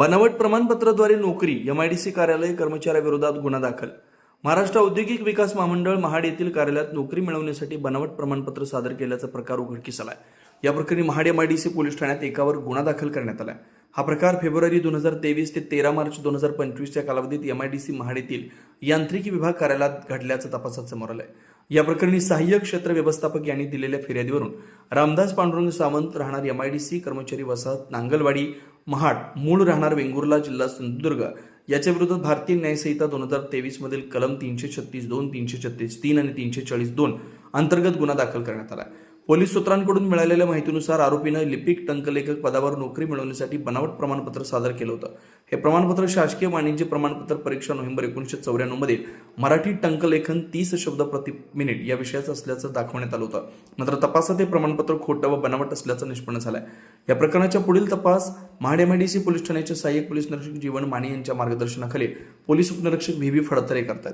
बनावट प्रमाणपत्राद्वारे नोकरी, एमआयडीसी कार्यालय कर्मचाऱ्याविरोधात गुन्हा दाखल. महाराष्ट्र औद्योगिक विकास महामंडळ महाड येथील कार्यालयात नोकरी मिळवण्यासाठी बनावट प्रमाणपत्र सादर केल्याचा प्रकार उघडकीस आलाय. या प्रकरणी महाड एमआयडीसी पोलीस ठाण्यात एकावर गुन्हा दाखल करण्यात आलाय. हा प्रकार फेब्रुवारी 2023 ते 13 मार्च 2025 या कालावधीत एमआयडीसी महाड येथील यांत्रिकी विभाग कार्यालयात घडल्याचं तपासात समोर आलंय. या प्रकरणी सहाय्यक क्षेत्र व्यवस्थापक यांनी दिलेल्या फिर्यादीवरून रामदास पांडुरंग सावंत, राहणार एमआयडीसी, कर्मचारी वसाहत नांगलवाडी महाड, मूळ राहणार वेंगुर्ला, जिल्हा सिंधुदुर्ग, याच्या विरोधात भारतीय न्याय संहिता 2023 मधील कलम 336(2), 336(3) आणि 340(2) अंतर्गत गुन्हा दाखल करण्यात आला. पोलीस सूत्रांकडून मिळालेल्या माहितीनुसार आरोपीनं लिपिक टंकलेखक पदावर नोकरी मिळवण्यासाठी बनावट प्रमाणपत्र सादर केलं होतं. हे प्रमाणपत्र शासकीय वाणिज्य प्रमाणपत्र परीक्षा नोव्हेंबर 1994 मध्ये मराठी टंकलेखन 30 शब्द प्रति मिनिट या विषयाचं असल्याचं दाखवण्यात आलं होतं. मात्र तपासात हे प्रमाणपत्र खोटं व बनावट असल्याचं निष्पन्न झालंय. या प्रकरणाच्या पुढील तपास महाड एमआयडीसी पोलीस ठाण्याचे सहाय्यक पोलीस निरीक्षक जीवन माने यांच्या मार्गदर्शनाखाली पोलीस उपनिरीक्षक व्ही. फडतरे करतात.